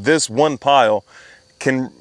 this one pile can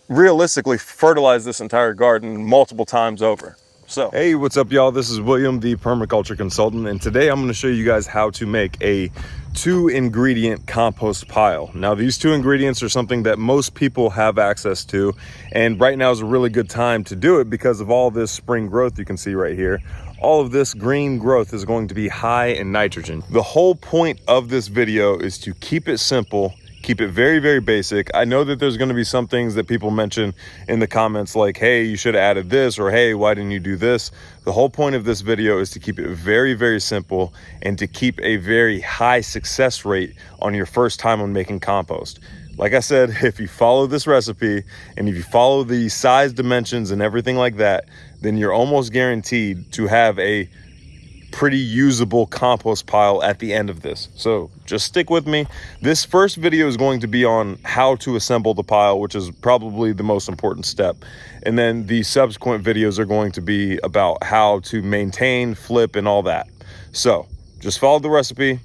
realistically fertilize this entire garden multiple times over. So, hey, what's up, y'all? This is William, the permaculture consultant, and today I'm going to show you guys how to make a 2-ingredient compost pile. Now, these 2 ingredients are something that most people have access to, and right now is a really good time to do it because of all this spring growth you can see right here. All of this green growth is going to be high in nitrogen. The whole point of this video is to keep it simple, keep it very, very basic. I know that there's going to be some things that people mention in the comments like, hey, you should have added this, or hey, why didn't you do this? The whole point of this video is to keep it very, very simple and to keep a very high success rate on your first time on making compost. Like I said, if you follow this recipe and if you follow the size dimensions and everything like that, then you're almost guaranteed to have a pretty usable compost pile at the end of this. So just stick with me. This first video is going to be on how to assemble the pile, which is probably the most important step. And then the subsequent videos are going to be about how to maintain, flip, and all that. So just follow the recipe,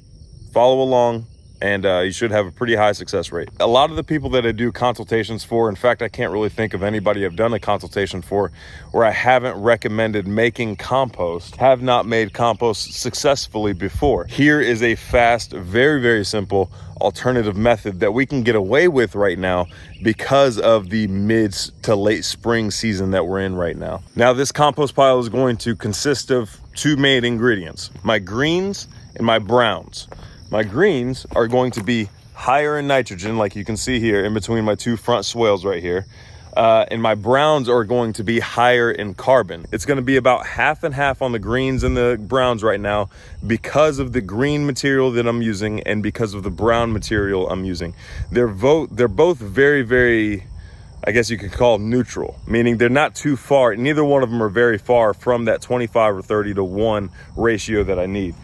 follow along, and you should have a pretty high success rate. A lot of the people that I do consultations for, in fact, I can't really think of anybody I've done a consultation for where I haven't recommended making compost, have not made compost successfully before. Here is a fast, very, very simple alternative method that we can get away with right now because of the mid to late spring season that we're in right now. Now, this compost pile is going to consist of 2 main ingredients, my greens and my browns. My greens are going to be higher in nitrogen, like you can see here in between my 2 front swales right here. And my browns are going to be higher in carbon. It's going to be about half and half on the greens and the browns right now because of the green material that I'm using and because of the brown material I'm using. They're both very, very, I guess you could call neutral, meaning they're not too far. Neither one of them are very far from that 25 or 30 to 1 ratio that I need.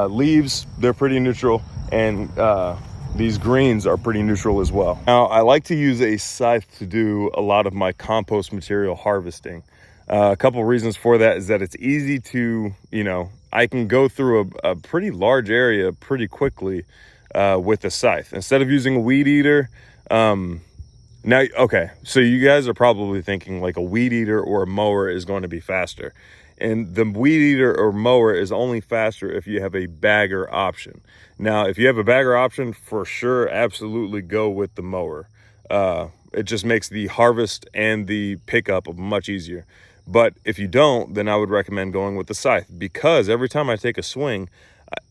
Leaves, they're pretty neutral, and these greens are pretty neutral as well. Now, I like to use a scythe to do a lot of my compost material harvesting. A couple reasons for that is that it's easy to, I can go through a pretty large area pretty quickly with a scythe. Instead of using a weed eater, now, okay, so you guys are probably thinking like a weed eater or a mower is going to be faster. And the weed eater or mower is only faster if you have a bagger option. Now, if you have a bagger option, for sure, absolutely go with the mower. It just makes the harvest and the pickup much easier. But if you don't, then I would recommend going with the scythe, because every time I take a swing,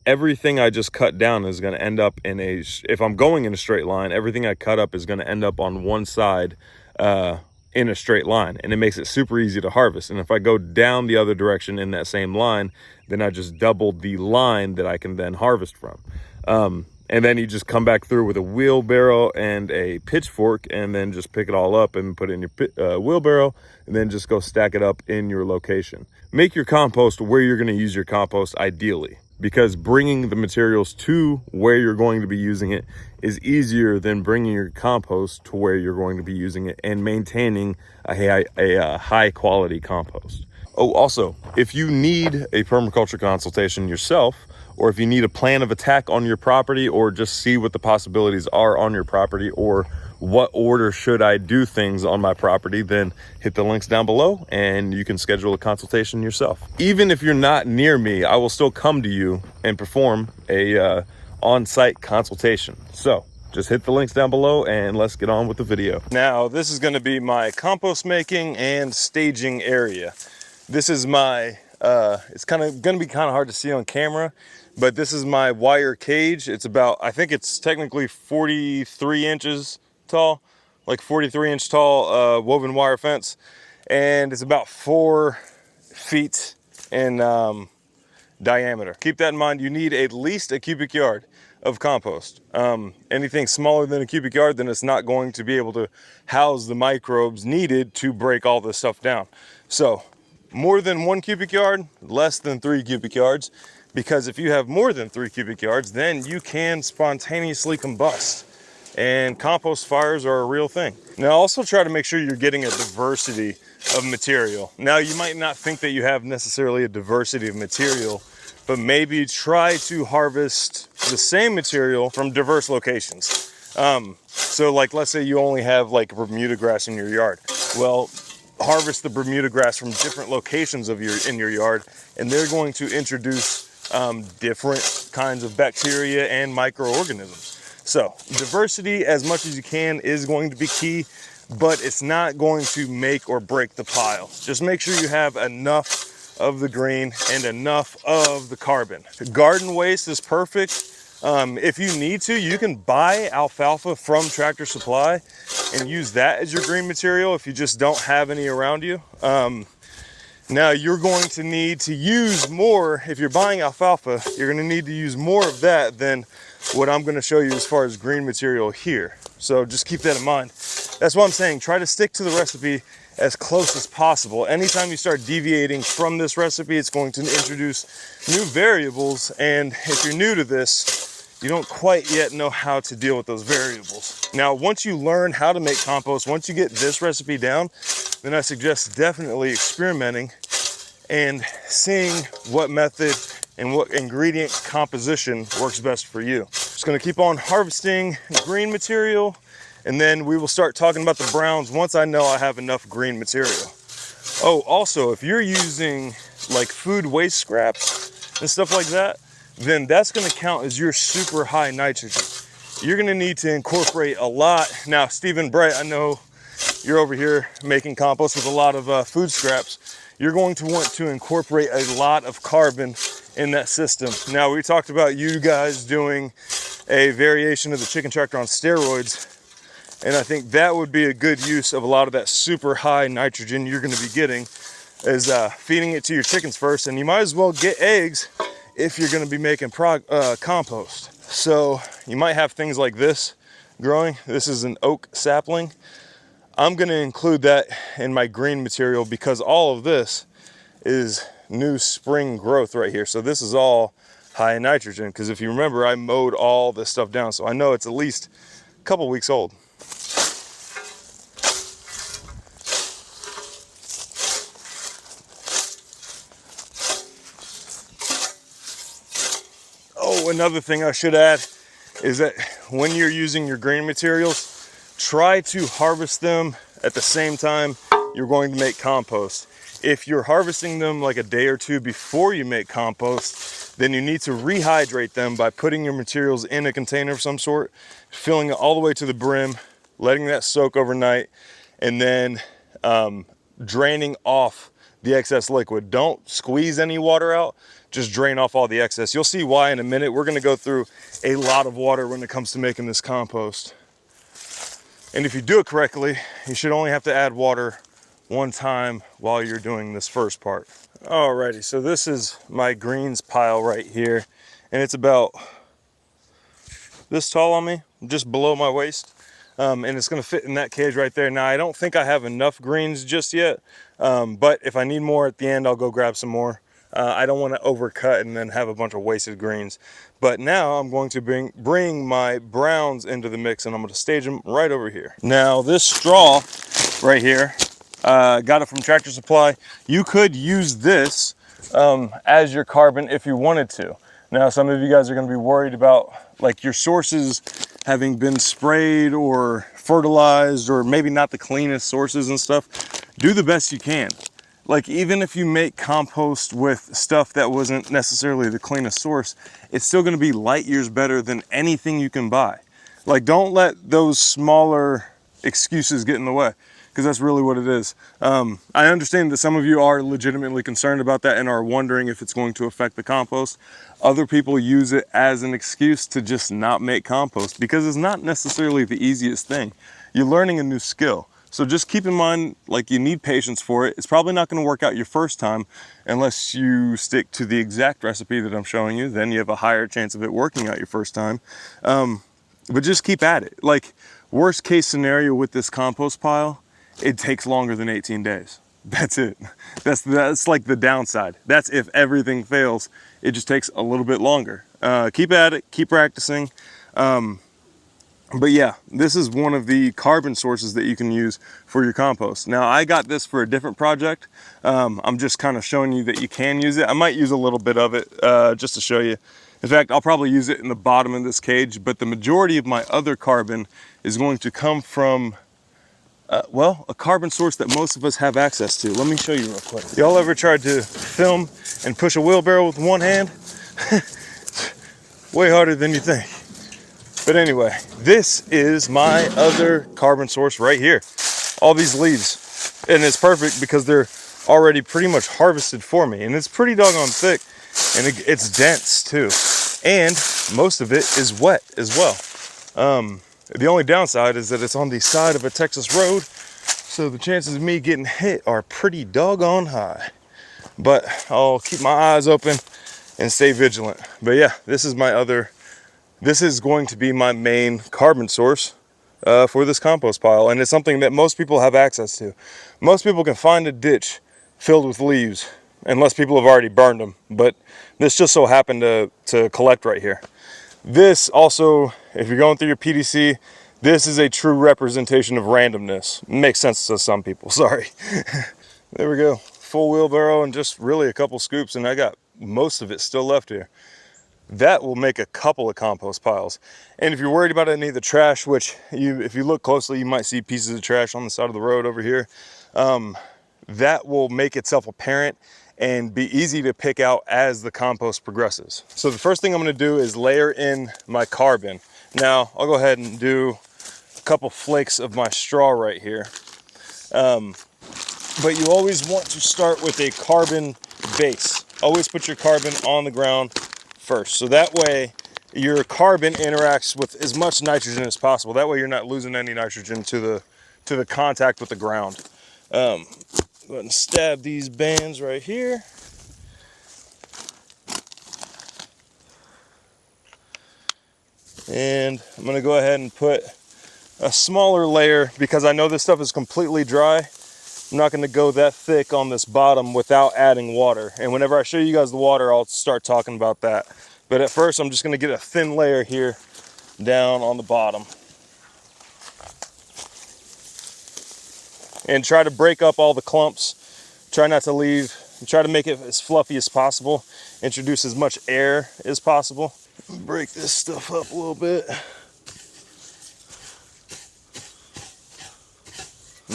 everything I just cut down is going to end up in if I'm going in a straight line, everything I cut up is going to end up on one side in a straight line, and it makes it super easy to harvest. And if I go down the other direction in that same line, then I just doubled the line that I can then harvest from. And then you just come back through with a wheelbarrow and a pitchfork, and then just pick it all up and put it in your wheelbarrow, and then just go stack it up in your location. Make your compost where you're going to use your compost ideally, because bringing the materials to where you're going to be using it is easier than bringing your compost to where you're going to be using it and maintaining a high quality compost. Oh, also, if you need a permaculture consultation yourself, or if you need a plan of attack on your property, or just see what the possibilities are on your property, or what order should I do things on my property, then hit the links down below and you can schedule a consultation yourself. Even if you're not near me, I will still come to you and perform a on-site consultation. So just hit the links down below and let's get on with the video. Now, this is going to be my compost making and staging area. This is my, it's going to be kind of hard to see on camera, but this is my wire cage. It's about, I think it's technically 43 inches tall, like 43-inch tall woven wire fence, and it's about 4 feet in diameter. Keep that in mind. You need at least a cubic yard of compost. Anything smaller than a cubic yard, then it's not going to be able to house the microbes needed to break all this stuff down. So more than 1 cubic yard, less than 3 cubic yards, because if you have more than 3 cubic yards, then you can spontaneously combust, and compost fires are a real thing. Now, also try to make sure you're getting a diversity of material. Now, you might not think that you have necessarily a diversity of material, but maybe try to harvest the same material from diverse locations. So like, let's say you only have like Bermuda grass in your yard. Well, harvest the Bermuda grass from different locations of in your yard, and they're going to introduce different kinds of bacteria and microorganisms. So diversity as much as you can is going to be key, but it's not going to make or break the pile. Just make sure you have enough of the green and enough of the carbon. Garden waste is perfect. If you need to, you can buy alfalfa from Tractor Supply and use that as your green material if you just don't have any around you. Now you're going to need to use more. If you're buying alfalfa, you're going to need to use more of that than what I'm going to show you as far as green material here. So just keep that in mind. That's what I'm saying. Try to stick to the recipe as close as possible. Anytime you start deviating from this recipe, it's going to introduce new variables. And if you're new to this, you don't quite yet know how to deal with those variables. Now, once you learn how to make compost, once you get this recipe down, then I suggest definitely experimenting and seeing what method and what ingredient composition works best for you. Just gonna keep on harvesting green material, and then we will start talking about the browns once I know I have enough green material. Oh, also, if you're using like food waste scraps and stuff like that, then that's gonna count as your super high nitrogen. You're gonna need to incorporate a lot. Now, Stephen Bright, I know you're over here making compost with a lot of food scraps. You're going to want to incorporate a lot of carbon in that system. Now, we talked about you guys doing a variation of the chicken tractor on steroids, and I think that would be a good use of a lot of that super high nitrogen you're gonna be getting, is feeding it to your chickens first, and you might as well get eggs if you're gonna be making compost. So you might have things like this growing. This is an oak sapling. I'm gonna include that in my green material because all of this is new spring growth right here. So this is all high in nitrogen, because if you remember, I mowed all this stuff down. So I know it's at least a couple weeks old. Oh, another thing I should add is that when you're using your green materials, try to harvest them at the same time you're going to make compost. If you're harvesting them like a day or two before you make compost, then you need to rehydrate them by putting your materials in a container of some sort, filling it all the way to the brim, letting that soak overnight, and then draining off the excess liquid. Don't squeeze any water out, just drain off all the excess. You'll see why in a minute. We're gonna go through a lot of water when it comes to making this compost. And if you do it correctly, you should only have to add water one time while you're doing this first part. Alrighty, so this is my greens pile right here, and it's about this tall on me, just below my waist. And it's gonna fit in that cage right there. Now, I don't think I have enough greens just yet, but if I need more at the end, I'll go grab some more. I don't wanna overcut and then have a bunch of wasted greens. But now I'm going to bring my browns into the mix, and I'm gonna stage them right over here. Now, this straw right here, got it from Tractor Supply. You could use this as your carbon if you wanted to. Now, some of you guys are gonna be worried about like your sources having been sprayed or fertilized, or maybe not the cleanest sources and stuff. Do the best you can. Like, even if you make compost with stuff that wasn't necessarily the cleanest source, it's still gonna be light years better than anything you can buy. Like, don't let those smaller excuses get in the way, because that's really what it is. I understand that some of you are legitimately concerned about that and are wondering if it's going to affect the compost. Other people use it as an excuse to just not make compost, because it's not necessarily the easiest thing. You're learning a new skill. So just keep in mind, like, you need patience for it. It's probably not gonna work out your first time unless you stick to the exact recipe that I'm showing you. Then you have a higher chance of it working out your first time. But just keep at it. Like, worst case scenario with this compost pile, it takes longer than 18 days. That's it. That's like the downside. That's if everything fails, it just takes a little bit longer. Keep at it, keep practicing. But yeah, this is one of the carbon sources that you can use for your compost. Now, I got this for a different project. I'm just kind of showing you that you can use it. I might use a little bit of it just to show you. In fact, I'll probably use it in the bottom of this cage, but the majority of my other carbon is going to come from, well, a carbon source that most of us have access to. Let me show you real quick. Y'all ever tried to film and push a wheelbarrow with one hand? Way harder than you think. But anyway, this is my other carbon source right here. All these leaves. And it's perfect because they're already pretty much harvested for me. And it's pretty doggone thick. And it's dense too. And most of it is wet as well. The only downside is that it's on the side of a Texas road. So the chances of me getting hit are pretty doggone high. But I'll keep my eyes open and stay vigilant. But yeah, this is going to be my main carbon source for this compost pile, and it's something that most people have access to. Most people can find a ditch filled with leaves, unless people have already burned them, but this just so happened to collect right here. This also, if you're going through your PDC, this is a true representation of randomness. Makes sense to some people, sorry. There we go, full wheelbarrow and just really a couple scoops, and I got most of it still left here. That will make a couple of compost piles. And if you're worried about any of the trash, which if you look closely, you might see pieces of trash on the side of the road over here. That will make itself apparent and be easy to pick out as the compost progresses. So the first thing I'm gonna do is layer in my carbon. Now, I'll go ahead and do a couple flakes of my straw right here. But you always want to start with a carbon base. Always put your carbon on the ground first. So that way your carbon interacts with as much nitrogen as possible. That way you're not losing any nitrogen to the contact with the ground. Go ahead and stab these bands right here. And I'm gonna go ahead and put a smaller layer because I know this stuff is completely dry. I'm not gonna go that thick on this bottom without adding water. And whenever I show you guys the water, I'll start talking about that. But at first, I'm just gonna get a thin layer here down on the bottom. And try to break up all the clumps. Try not to leave, try to make it as fluffy as possible. Introduce as much air as possible. Break this stuff up a little bit.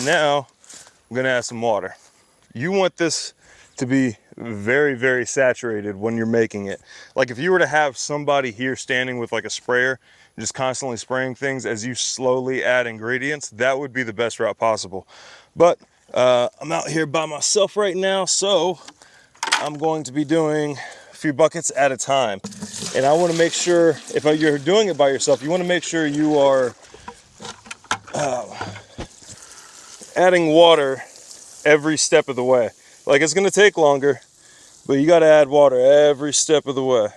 Now, I'm gonna add some water. You want this to be very, very saturated when you're making it. Like if you were to have somebody here standing with like a sprayer, just constantly spraying things as you slowly add ingredients, that would be the best route possible. But I'm out here by myself right now, so I'm going to be doing a few buckets at a time. And I want to make sure, if you're doing it by yourself, you want to make sure you are adding water every step of the way. Like it's going to take longer, but you got to add water every step of the way.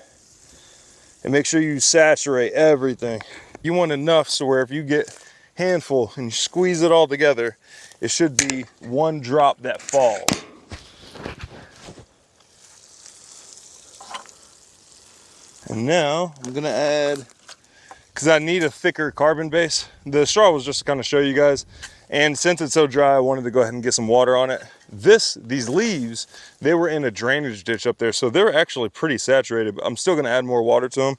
And make sure you saturate everything. You want enough so where if you get handful and you squeeze it all together, it should be one drop that falls. And now I'm gonna add, because I need a thicker carbon base. The straw was just to kind of show you guys. And since it's so dry, I wanted to go ahead and get some water on it. These leaves, they were in a drainage ditch up there, so they're actually pretty saturated. I'm still gonna add more water to them,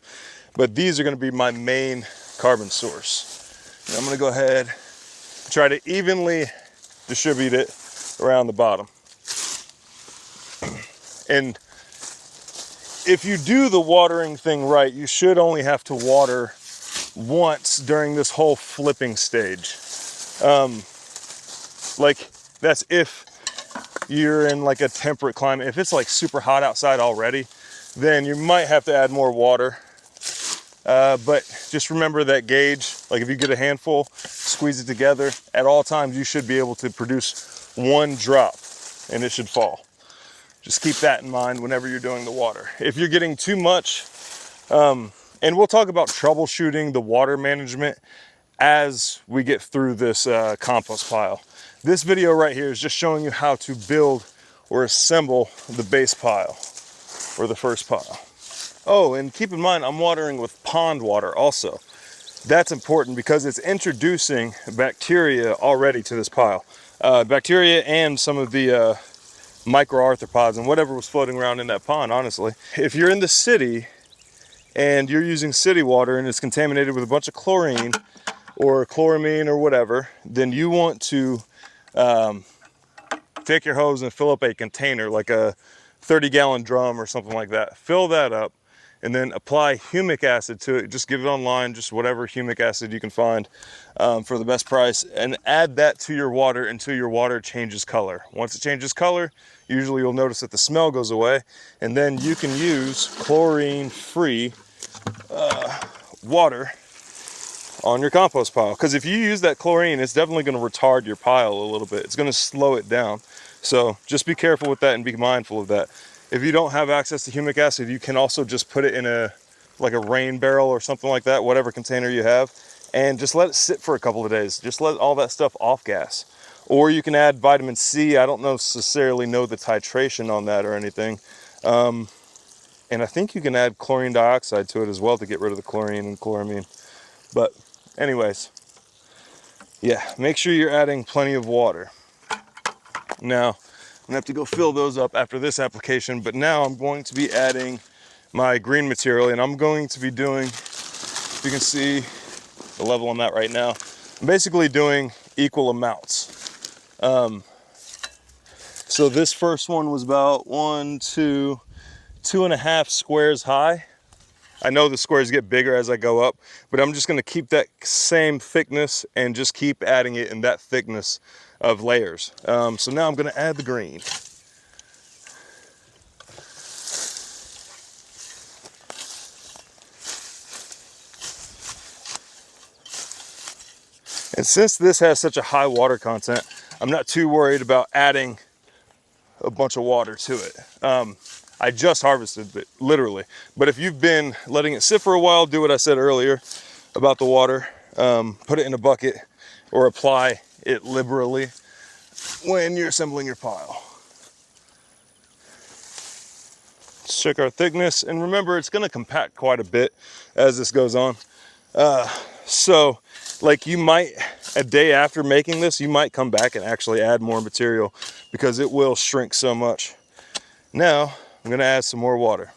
but these are gonna be my main carbon source. And I'm gonna go ahead and try to evenly distribute it around the bottom. And if you do the watering thing right, you should only have to water once during this whole flipping stage. Like that's if you're in like a temperate climate. If it's like super hot outside already, then you might have to add more water. But just remember that gauge. Like if you get a handful, squeeze it together. At all times, you should be able to produce one drop and it should fall. Just keep that in mind whenever you're doing the water. If you're getting too much, and we'll talk about troubleshooting the water management as we get through this compost pile. This video right here is just showing you how to build or assemble the base pile or the first pile. Oh, and keep in mind, I'm watering with pond water also. That's important because it's introducing bacteria already to this pile. Bacteria and some of the microarthropods and whatever was floating around in that pond, honestly. If you're in the city and you're using city water and it's contaminated with a bunch of chlorine or chloramine or whatever, then you want to take your hose and fill up a container, like a 30-gallon drum or something like that. Fill that up and then apply humic acid to it. Just get it online, just whatever humic acid you can find for the best price, and add that to your water until your water changes color. Once it changes color, usually you'll notice that the smell goes away, and then you can use chlorine-free water on your compost pile. Because if you use that chlorine, it's definitely going to retard your pile a little bit. It's going to slow it down. So just be careful with that and be mindful of that. If you don't have access to humic acid, you can also just put it in like a rain barrel or something like that, whatever container you have, and just let it sit for a couple of days. Just let all that stuff off gas. Or you can add vitamin C. I don't necessarily know the titration on that or anything. And I think you can add chlorine dioxide to it as well to get rid of the chlorine and chloramine. But anyways, yeah, make sure you're adding plenty of water. Now, I'm gonna have to go fill those up after this application, but now I'm going to be adding my green material, and I'm going to be doing, you can see the level on that right now, I'm basically doing equal amounts. So this first one was about 2.5 squares high. I know the squares get bigger as I go up, but I'm just gonna keep that same thickness and just keep adding it in that thickness of layers. So now I'm gonna add the green. And since this has such a high water content, I'm not too worried about adding a bunch of water to it. I just harvested it, literally. But if you've been letting it sit for a while, do what I said earlier about the water. Put it in a bucket or apply it liberally when you're assembling your pile. Let's check our thickness. And remember, it's gonna compact quite a bit as this goes on. So like you might, a day after making this, you might come back and actually add more material because it will shrink so much. Now, I'm gonna add some more water.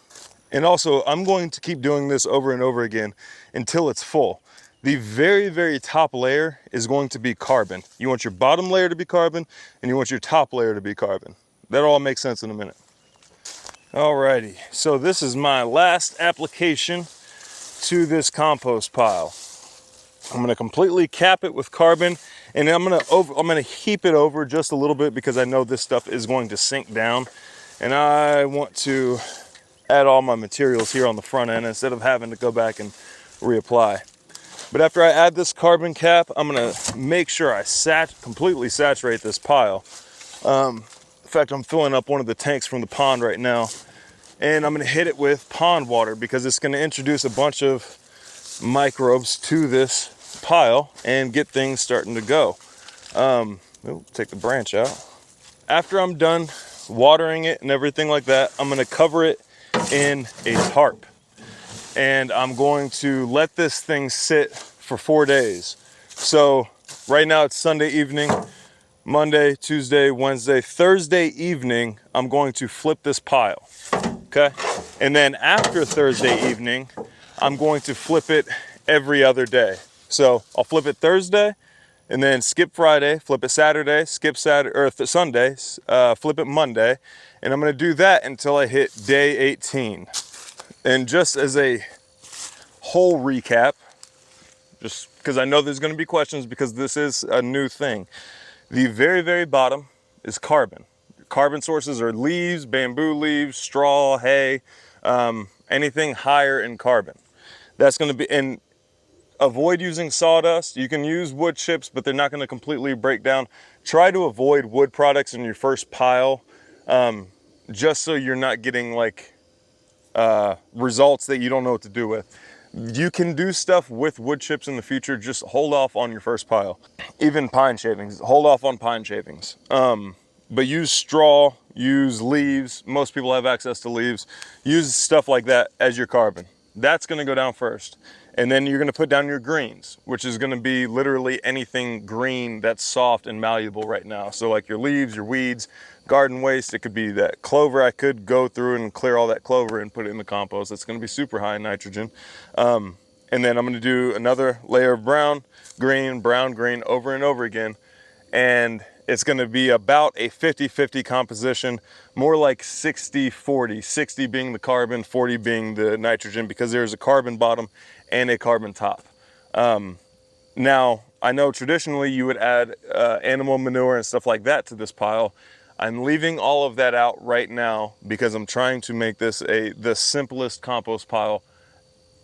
And also, I'm going to keep doing this over and over again until it's full. The very, very top layer is going to be carbon. You want your bottom layer to be carbon, and you want your top layer to be carbon. That'll all make sense in a minute. Alrighty, so this is my last application to this compost pile. I'm gonna completely cap it with carbon, and I'm gonna heap it over just a little bit because I know this stuff is going to sink down, and I want to add all my materials here on the front end instead of having to go back and reapply. But after I add this carbon cap, I'm gonna make sure I completely saturate this pile. In fact, I'm filling up one of the tanks from the pond right now, and I'm gonna hit it with pond water because it's gonna introduce a bunch of microbes to this pile and get things starting to go. Take the branch out. After I'm done watering it and everything like that, I'm gonna cover it in a tarp. And I'm going to let this thing sit for 4 days. So right now it's Sunday evening, Monday, Tuesday, Wednesday, Thursday evening, I'm going to flip this pile, okay? And then after Thursday evening, I'm going to flip it every other day. So I'll flip it Thursday, and then skip Friday, flip it Saturday, skip Saturday, or Sunday, flip it Monday, and I'm gonna do that until I hit day 18. And just as a whole recap, just because I know there's gonna be questions because this is a new thing. The very, very bottom is carbon. Carbon sources are leaves, bamboo leaves, straw, hay, anything higher in carbon. That's gonna be, and avoid using sawdust. You can use wood chips, but they're not gonna completely break down. Try to avoid wood products in your first pile, just so you're not getting like results that you don't know what to do with. You can do stuff with wood chips in the future, just hold off on your first pile. Even pine shavings, hold off on pine shavings. But use straw, use leaves. Most people have access to leaves. Use stuff like that as your carbon. That's gonna go down first. And then you're gonna put down your greens, which is gonna be literally anything green that's soft and malleable right now. So like your leaves, your weeds, garden waste, it could be that clover. I could go through and clear all that clover and put it in the compost. It's gonna be super high in nitrogen. And then I'm gonna do another layer of brown, green, over and over again. And it's gonna be about a 50-50 composition, more like 60-40, 60 being the carbon, 40 being the nitrogen, because there's a carbon bottom and a carbon top. Now, I know traditionally you would add animal manure and stuff like that to this pile. I'm leaving all of that out right now because I'm trying to make this the simplest compost pile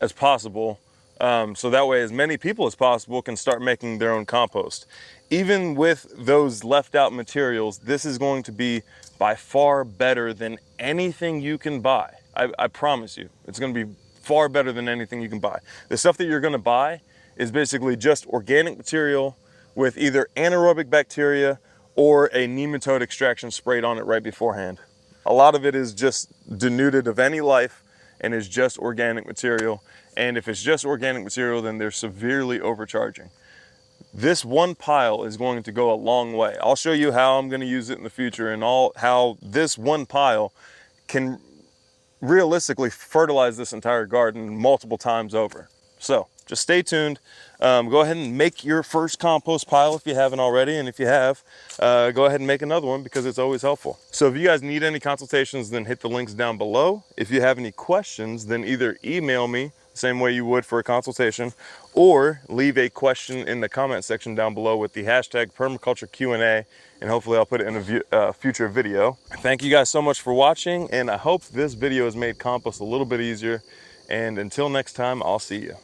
as possible, so that way as many people as possible can start making their own compost. Even with those left out materials, this is going to be by far better than anything you can buy. I promise you, it's going to be far better than anything you can buy. The stuff that you're going to buy is basically just organic material with either anaerobic bacteria or a nematode extraction sprayed on it right beforehand. A lot of it is just denuded of any life and is just organic material. And if it's just organic material, then they're severely overcharging. This one pile is going to go a long way. I'll show you how I'm going to use it in the future and how this one pile can realistically fertilize this entire garden multiple times over. So just stay tuned. Go ahead and make your first compost pile if you haven't already, and if you have, go ahead and make another one because it's always helpful. So if you guys need any consultations, then hit the links down below. If you have any questions, then either email me the same way you would for a consultation, or leave a question in the comment section down below with the hashtag permaculture Q&A, and hopefully I'll put it in a future video. Thank you guys so much for watching, and I hope this video has made compost a little bit easier. And until next time, I'll see you.